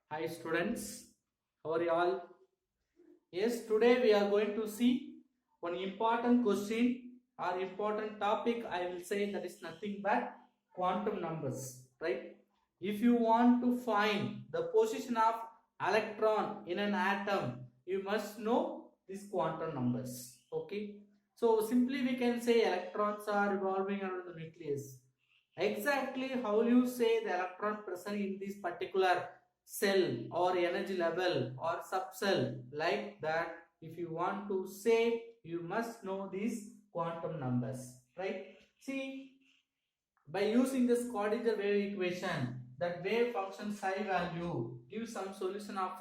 Hi students, how are you all? Yes, today we are going to see one important question or important topic. I will say that is nothing but quantum numbers, right? If you want to find the position of electron in an atom, you must know these quantum numbers, okay? So simply we can say electrons are revolving around the nucleus. Exactly how you say the electron present in this particular cell or energy level or subcell, like that, if you want to say, you must know these quantum numbers, right? See, by using this Schrödinger wave equation, that wave function psi value gives some solution of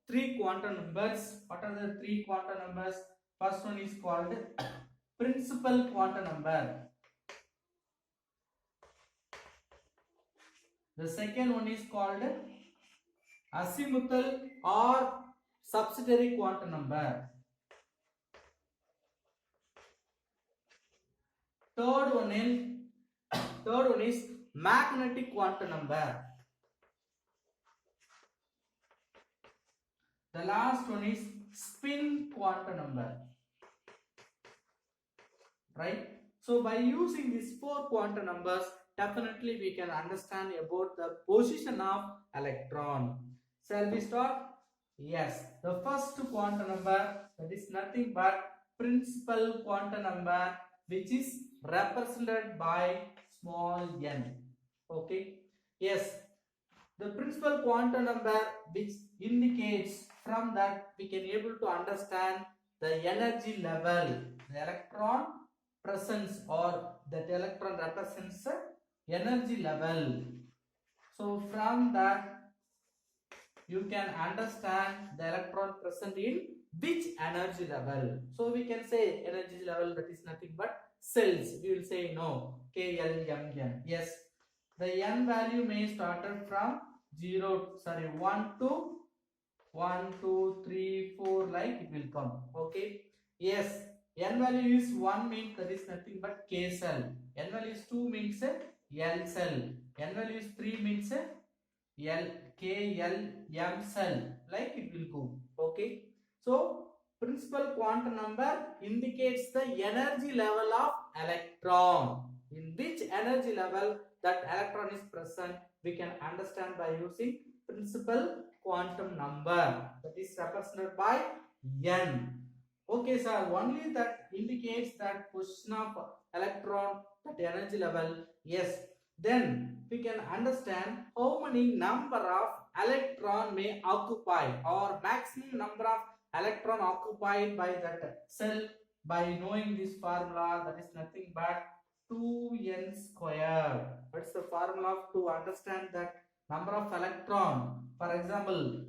three quantum numbers. What are the three quantum numbers? First one is called principal quantum number. The second one is called azimuthal or subsidiary quantum number. Third one is magnetic quantum number. The last one is spin quantum number. Right? So by using these four quantum numbers, definitely we can understand about the position of electron. Shall we start? Yes. The first quantum number, that is nothing but principal quantum number, which is represented by small n. Okay. Yes. The principal quantum number, which indicates from that we can able to understand the energy level, the electron presence, or that electron represents energy level. So from that you can understand the electron present in which energy level. So we can say energy level, that is nothing but cells. We will say no, K L M N. Yes, the n value may started from 1 to 1 2 3 4, like it will come. Okay. Yes, n value is 1 means that is nothing but K cell. N value is 2 means L cell. N value is 3 means L K L M cell, like it will go. Okay. So principal quantum number indicates the energy level of electron. In which energy level that electron is present, we can understand by using principal quantum number, that is represented by n. Okay, sir. Only that indicates that position of electron, that energy level. Yes. Then we can understand how many number of electron may occupy, or maximum number of electron occupied by that cell, by knowing this formula, that is nothing but 2n square. What's the formula to understand that number of electron? For example,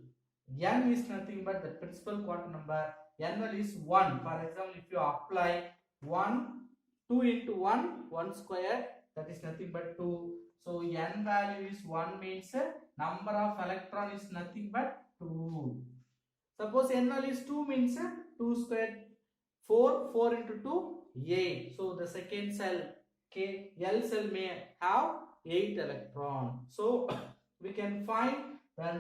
n is nothing but the principal quantum number. N value is 1. For example, if you apply 1, 2 into 1, 1 square, that is nothing but 2. So n value is 1 means number of electron is nothing but 2. Suppose n value is 2 means 2 square, 4, 4 into 2, 8. So the second cell, K L cell, may have 8 electron. So we can find the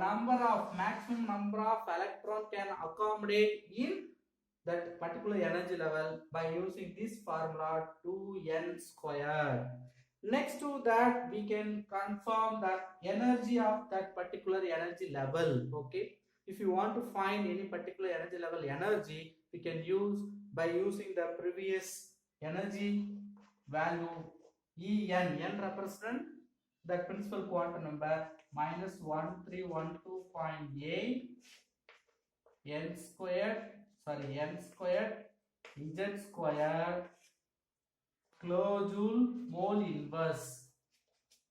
maximum number of electron can accommodate in that particular energy level by using this formula 2n square. Next to that, we can confirm that energy of that particular energy level. Okay, if you want to find any particular energy level energy, we can use by using the previous energy value En represent that principal quantum number minus 1312.8 n squared, n squared z squared kilojoule mole inverse.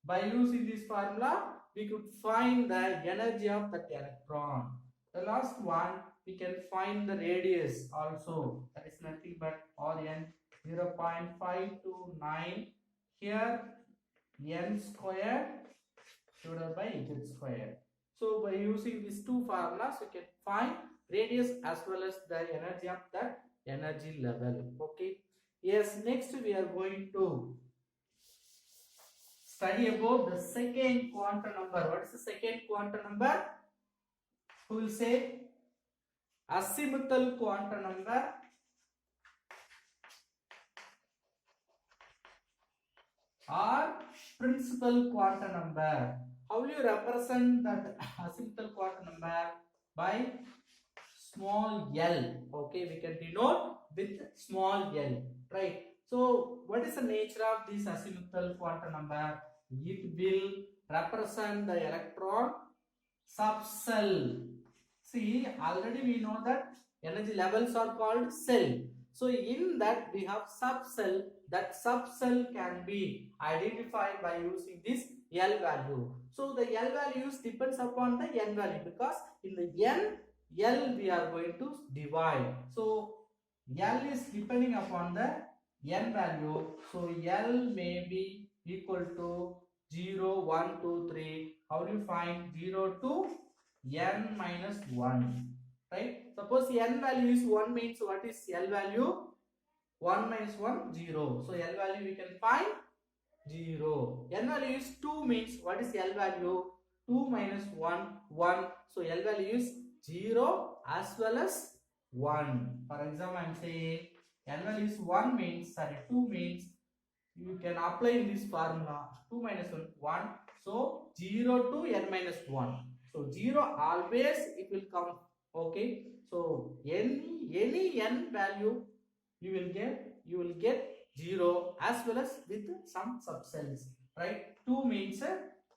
By using this formula, we could find the energy of that electron. The last one, we can find the radius also, that is nothing but Rn 0.529. Here n squared divided by z squared. So by using these two formulas, we can find radius as well as the energy of that energy level. Okay. Yes, next we are going to study about the second quantum number. What is the second quantum number? who will say azimuthal quantum number or principal quantum number. How will you represent that azimuthal quantum number? By small l. Okay, we can denote with small l, right? So what is the nature of this azimuthal quantum number? It will represent the electron subcell. See, already we know that energy levels are called cell. So in that we have subcell. That subcell can be identified by using this L value. So the L values depends upon the N value, because in the N, L we are going to divide. So L is depending upon the N value. So L may be equal to 0, 1, 2, 3. How do you find 0 to N minus 1? Right? Suppose N value is 1, means what is L value? 1 minus 1, 0. So L value we can find 0. N value is 2, means what is L value? 2 minus 1, 1. So L value is 0 as well as 1. For example, I am saying L value is 1 means, 2 means, you can apply in this formula 2 minus 1, 1. So 0 to N minus 1. So 0 always it will come. Okay. So any N value you will get 0 as well as with some subcells, right? 2 means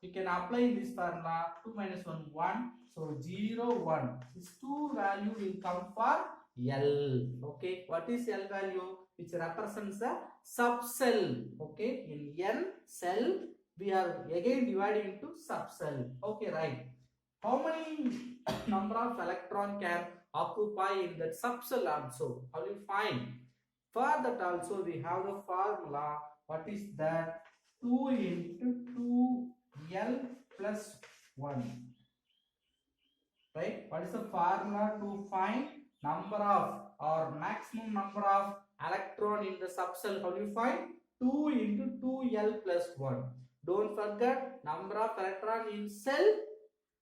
you can apply in this formula 2 minus 1, 1. So 0, 1. This 2 value will come for L. Okay, what is L value? Which represents the subcell. Okay, in N cell we are again dividing into subcell. Okay, right. How many number of electron can occupy in that subcell also? How do you find? For that also we have the formula. What is that? 2 into 2L plus 1. Right? What is the formula to find number of or maximum number of electron in the subcell? How do you find? 2 into 2L plus 1. Don't forget number of electron in cell,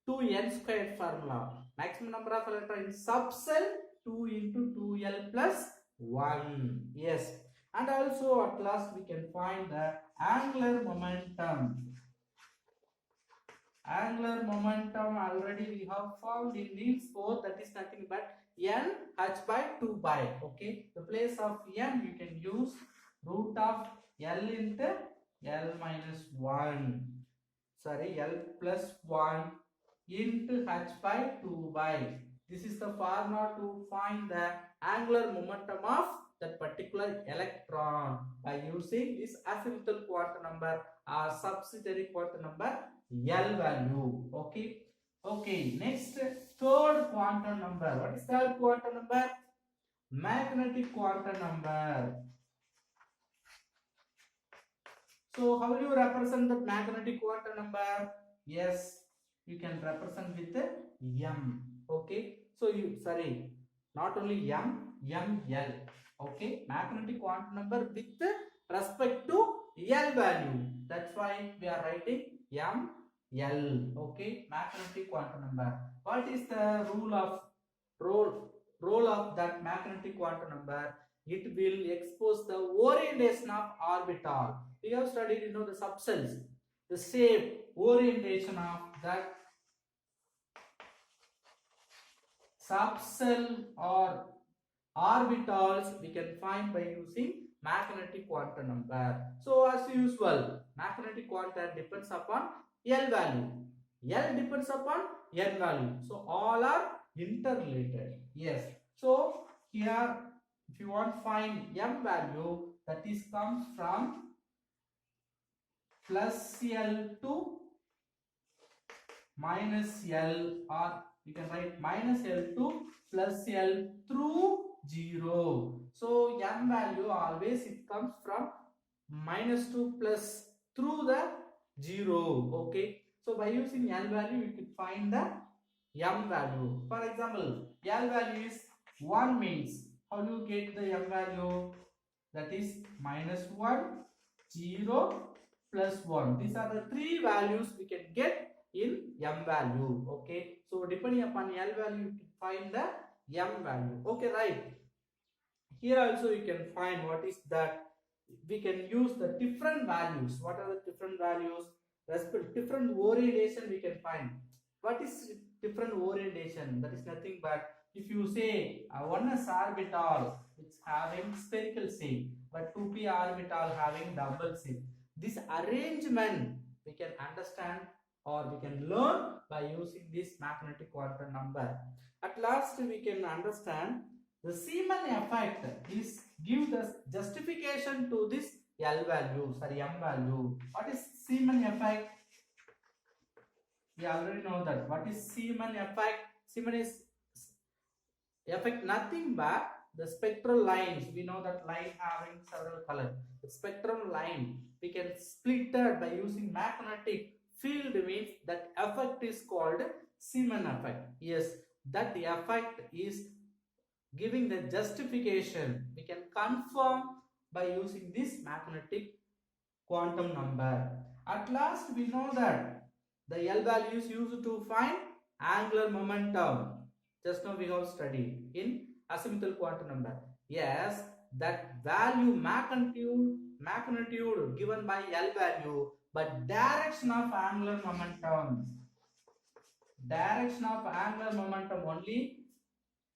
2n squared formula. Maximum number of electron in subcell, 2 into 2L plus 1. Yes. And also at last we can find the angular momentum. Angular momentum already we have found in Niels Bohr, that is nothing but n h by 2 pi. Okay, the place of n you can use root of L into L minus 1. Sorry, L plus 1 into h by 2 pi. This is the formula to find the angular momentum of that particular electron by using this azimuthal quantum number or subsidiary quantum number L value. Okay. Okay. Next, third quantum number. What is third quantum number? Magnetic quantum number. So how will you represent the magnetic quantum number? Yes, you can represent with M. Okay. So you not only M, ML. Okay. Magnetic quantum number with respect to L value. That's why we are writing M. L. Okay, magnetic quantum number. What is the role of that magnetic quantum number? It will expose the orientation of orbital. We have studied, the subcells, the shape, orientation of that subcell or orbitals we can find by using magnetic quantum number. So as usual, magnetic quantum depends upon L value. L depends upon N value. So all are interrelated. Yes. So here, if you want to find M value, that is comes from plus L to minus L, or you can write minus L to plus L through 0. So M value always it comes from minus to plus through the 0. Okay. So by using L value, you can find the M value. For example, L value is 1 means, how do you get the M value? That is minus 1, 0, plus 1. These are the three values we can get in m value. Okay, so depending upon L value, you can find the m value. Okay, right. Here also you can find what is that. We can use the different values. What are the different values? Different orientation we can find. What is different orientation? That is nothing but if you say one s orbital it's having spherical shape, but 2p orbital having double shape. This arrangement we can understand or we can learn by using this magnetic quantum number. At last we can understand the Zeeman effect is give the justification to this L value, sorry M value. What is Zeeman effect? We already know that. What is Zeeman effect? Zeeman is effect nothing but the spectral lines. We know that light having several colors. The spectrum line we can split that by using magnetic field means that effect is called Zeeman effect. Yes, that the effect is giving the justification. We can confirm by using this magnetic quantum number. At last we know that the L value is used to find angular momentum. Just now we have studied in azimuthal quantum number. Yes, that value magnitude given by L value, but direction of angular momentum. Direction of angular momentum only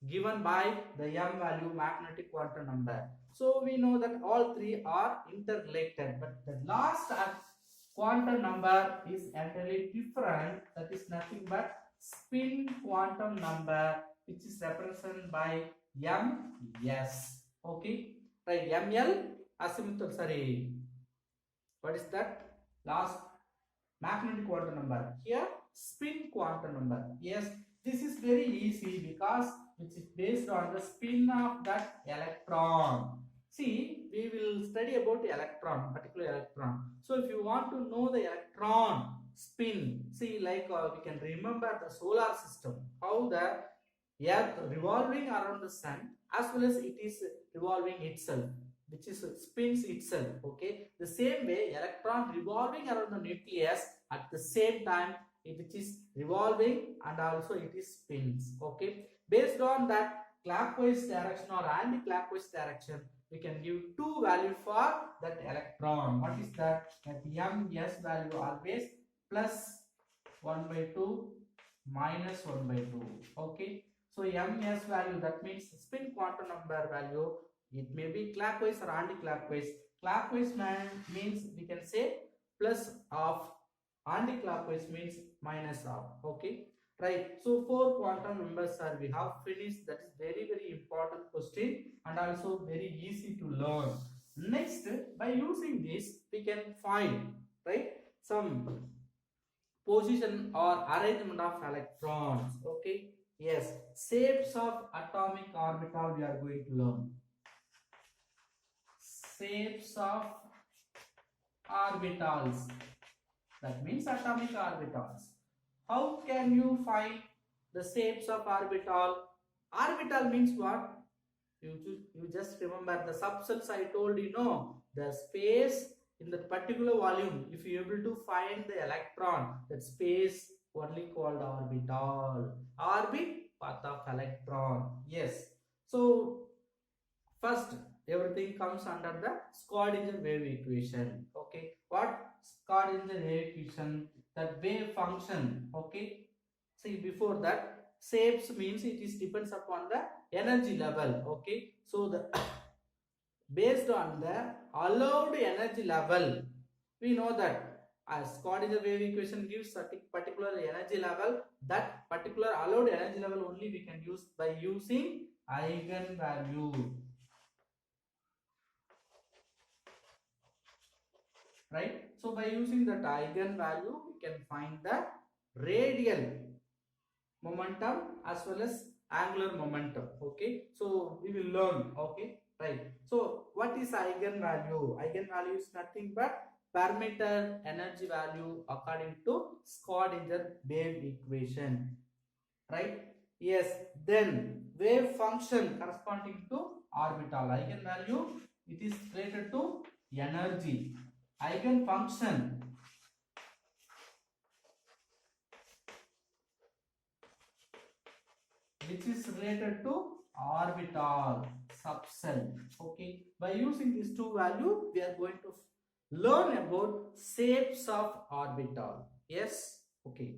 given by the m value magnetic quantum number. So we know that all three are interrelated, but the last quantum number is entirely different. That is nothing but spin quantum number, which is represented by ms. Okay, right? ml azimuthal. Sorry, what is that? Last magnetic quantum number. Here spin quantum number. Yes, this is very easy because which is based on the spin of that electron. See, we will study about electron, particular electron. So if you want to know the electron spin, see, like we can remember the solar system, how the earth revolving around the sun as well as it is revolving itself, which is spins itself. Okay, the same way electron revolving around the nucleus at the same time which is revolving and also it is spins. Okay, based on that clockwise direction or anti-clockwise direction, we can give two value for that electron. What is that? That ms value always plus 1 by 2 minus 1 by 2. Okay, so ms value, that means spin quantum number value, it may be clockwise or anti-clockwise. Clockwise means we can say plus of, anti-clockwise means minus of. Okay, right? So 4 quantum numbers are we have finished. That is very important question and also very easy to learn. Next, by using this we can find, right, some position or arrangement of electrons. Okay, yes, shapes of atomic orbital we are going to learn. Shapes of orbitals, that means atomic orbitals. How can you find the shapes of orbital? Orbital means what? You just remember the subsets I told you, know, the space in that particular volume. If you are able to find the electron, that space only called orbital. Orbit, path of electron. Yes. So first everything comes under the Schrödinger wave equation. Okay, what Schrödinger wave equation? That wave function. Okay, see, before that shapes means it is depends upon the energy level. Okay, so the based on the allowed energy level, we know that as Schrödinger wave equation gives a particular energy level, that particular allowed energy level only we can use by using eigenvalue. Right? So by using that eigenvalue, we can find the radial momentum as well as angular momentum. Okay, so we will learn. Okay, right? So what is eigenvalue? Eigenvalue is nothing but permitted energy value according to Schrödinger wave equation. Right? Yes. Then wave function corresponding to orbital eigenvalue, it is related to energy. Eigenfunction which is related to orbital subcell. Okay, by using these two values we are going to learn about shapes of orbital. Yes. Okay,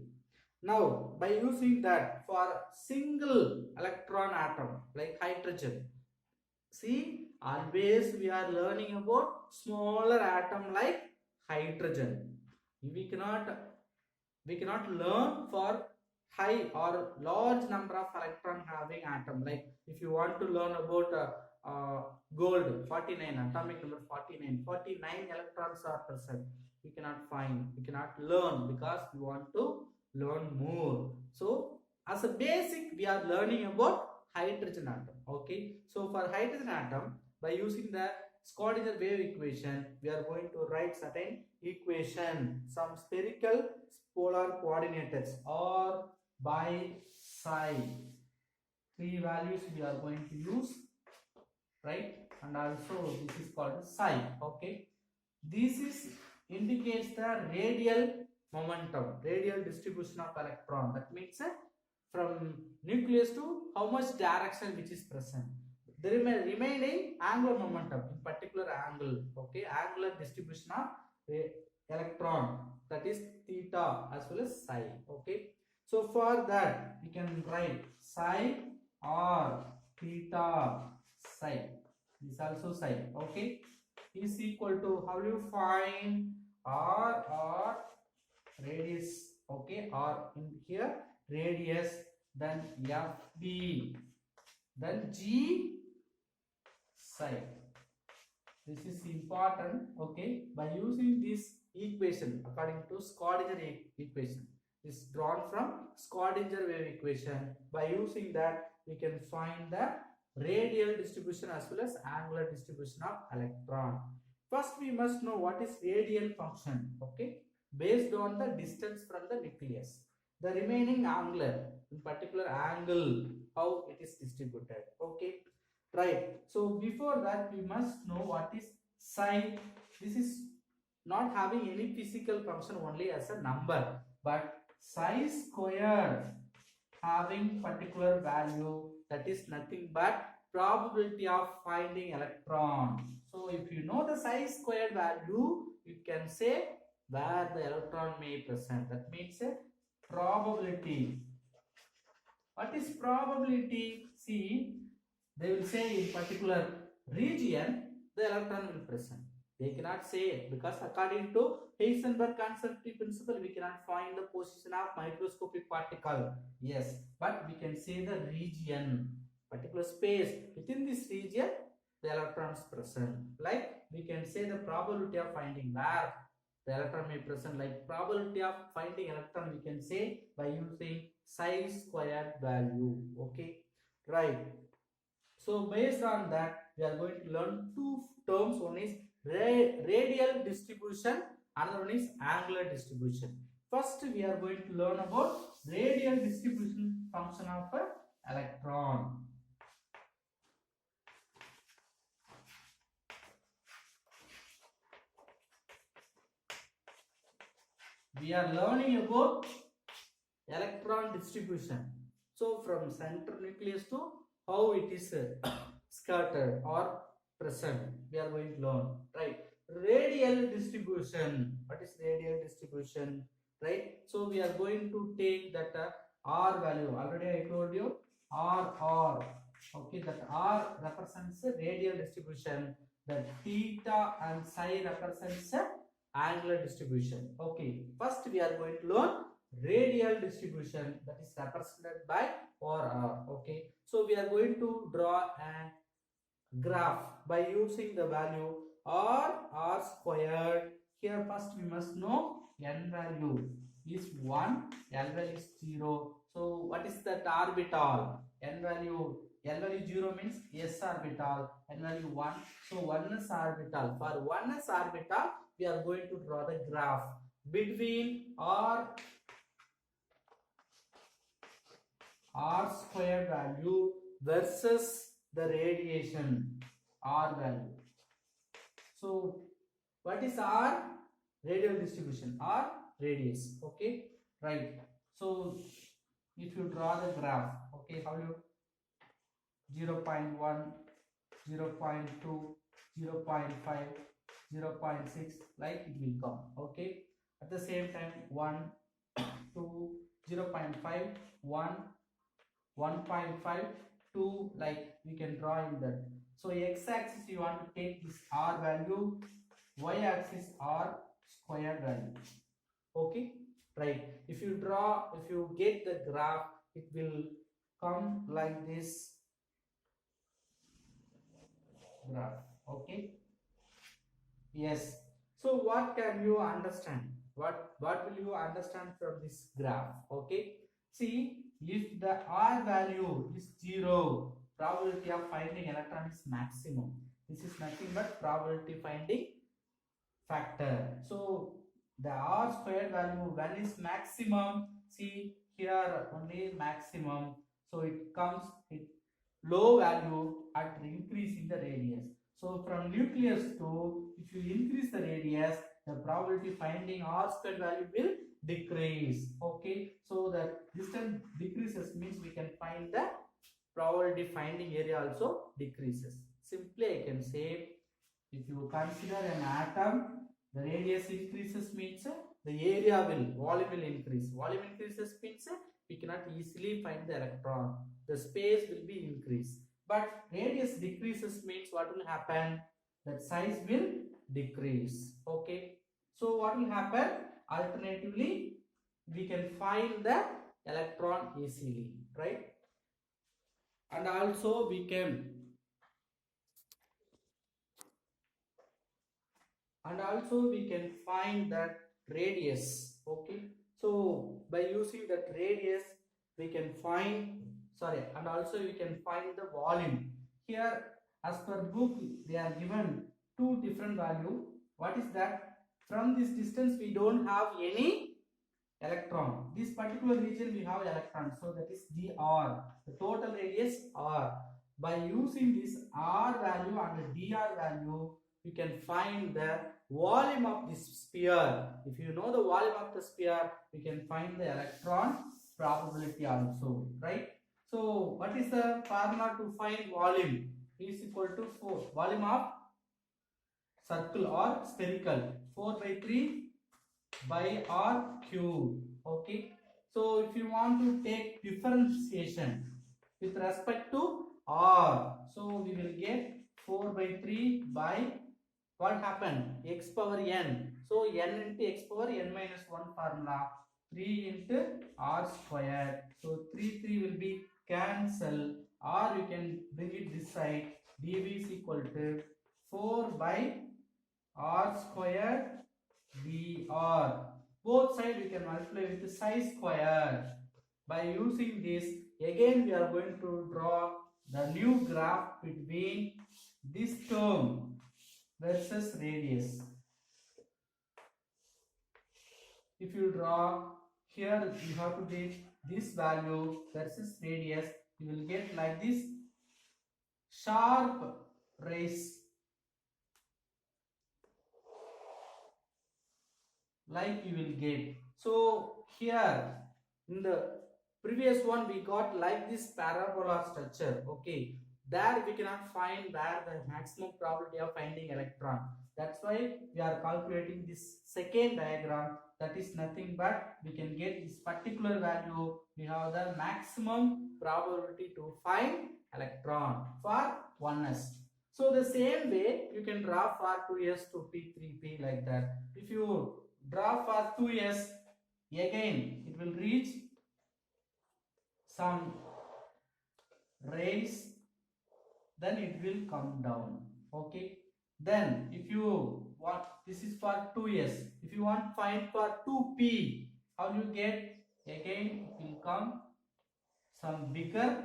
now by using that for single electron atom like hydrogen, see, always we are learning about smaller atom like hydrogen. We cannot learn for high or large number of electron having atom. Like if you want to learn about gold 49, atomic number 49, 49 electrons are present, we cannot find, we cannot learn because we want to learn more. So as a basic we are learning about hydrogen atom. Okay, so for hydrogen atom, by using the Schrodinger wave equation, we are going to write certain equation, some spherical polar coordinates or by psi. Three values we are going to use, right? And also this is called psi. Okay, this is indicates the radial momentum, radial distribution of electron. That means from nucleus to how much direction which is present. The remaining angular momentum, in particular angle. Okay, angular distribution of electron, that is theta as well as psi. Okay, so for that we can write psi or theta psi. This also psi. Okay, is equal to, how do you find r or radius? Okay, or in here radius, then fb, then g psi. This is important. Okay, by using this equation according to Schrodinger equation, is drawn from Schrodinger wave equation. By using that we can find the radial distribution as well as angular distribution of electron. First we must know what is radial function. Okay, based on the distance from the nucleus, the remaining angular, in particular angle, how it is distributed. Okay, right. So before that we must know what is psi. This is not having any physical function, only as a number, but psi squared having particular value, that is nothing but probability of finding electron. So if you know the psi squared value, you can say where the electron may present. That means a probability. What is probability? See, they will say in particular region the electron will present. They cannot say it because according to Heisenberg conservative principle we cannot find the position of microscopic particle. Yes, but we can say the region, particular space within this region the electron is present. Like we can say the probability of finding where the electron may present, like probability of finding electron we can say by using psi squared value. Okay, right. So based on that we are going to learn two terms. One is radial distribution, another one is angular distribution. First we are going to learn about radial distribution function of an electron. We are learning about electron distribution. So from center nucleus to how it is scattered or present, we are going to learn, right? Radial distribution. What is radial distribution, right? So we are going to take that r value. Already I told you r. Okay, that r represents radial distribution. That theta and psi represents angular distribution. Okay, first we are going to learn radial distribution, that is represented by r. Okay, so we are going to draw a graph by using the value r squared. Here first we must know n value is 1, l value is 0. So what is that orbital? N value 0 means s orbital, n value 1, so 1s orbital. For 1s orbital we are going to draw the graph between r square value versus the radiation r value. So what is r? Radial distribution or radius. Okay, right. So if you draw the graph, okay, how you 0.1, 0.2, 0.5, 0.6, like it will come. Okay, at the same time 1, 2, 0.5, 1, 1.5, 2, like we can draw in that. So x-axis you want to take this r value, y-axis r square value. Okay, right. If you get the graph, it will come like this graph. Okay, yes. So what can you understand? What will you understand from this graph? Okay, see, if the r value is 0, probability of finding electron is maximum. This is nothing but probability finding factor. So the r squared value, when is maximum? See here only maximum. So it comes with low value at increasing the radius. So from nucleus to, if you increase the radius, the probability finding r squared value will decrease. Okay, so the distance decreases means we can find the probability finding area also decreases. Simply I can say, if you consider an atom, the radius increases means the area volume will increase. Volume increases means we cannot easily find the electron. The space will be increased. But radius decreases means what will happen? That size will decrease. Okay. So what will happen? Alternatively, we can find the electron easily, right? And also we can find that radius. Okay, so by using that radius we can find, and also we can find the volume. Here as per book they are given two different value. What is that? From this distance we don't have any electron. This particular region we have electron, so that is dr, the total radius r. By using this r value and the dr value, you can find the volume of this sphere. If you know the volume of the sphere, you can find the electron probability also, right? So what is the formula to find volume? Is equal to 4 volume of circle or spherical, 4 by 3 by r cube. Okay, so if you want to take differentiation with respect to r, so we will get 4 by 3 by, what happened, x power n. So n into x power n minus 1 formula, 3 into r square. So 3 will be cancel. R you can bring it this side. dv is equal to 4 by r square dr. Both sides we can multiply with the psi square. By using this, again we are going to draw the new graph between this term versus radius. If you draw here, you have to take this value versus radius. You will get like this sharp rays, like you will get. So here in the previous one we got like this parabola structure. Okay, there we cannot find where the maximum probability of finding electron. That's why we are calculating this second diagram. That is nothing but we can get this particular value. We have the maximum probability to find electron for 1s. So the same way you can draw for 2s to p3p, like that. If you draw for 2s, again it will reach some rays, then it will come down. Okay, then if you want, this is for 2s, if you want find for 2p, how you get? Again it will come some bigger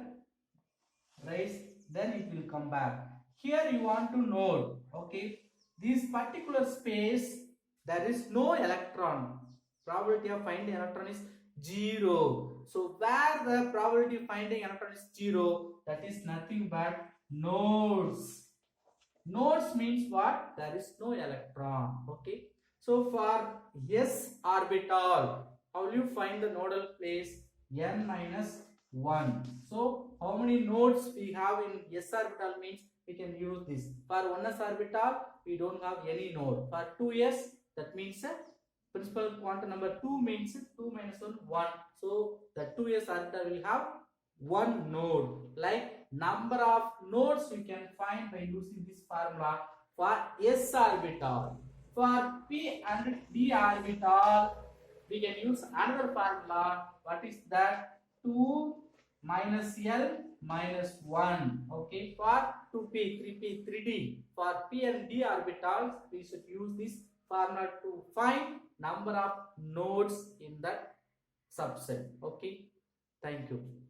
rays, then it will come back. Here you want to note, okay, this particular space there is no electron. Probability of finding electron is 0. So where the probability of finding electron is 0, that is nothing but nodes. Nodes means what? There is no electron. Okay. So for s orbital, how will you find the nodal place? N minus 1. So how many nodes we have in s orbital means we can use this. For 1s orbital we don't have any node. For 2s that means principal quantum number 2 means 2 minus 1 1. So the 2s orbital will have one node. Like number of nodes we can find by using this formula for s orbital. For p and d orbital we can use another formula. What is that? 2 minus L minus 1. Okay, for 2p, 3p, 3d. For p and d orbitals, we should use this formula to find number of nodes in that subset. Okay, thank you.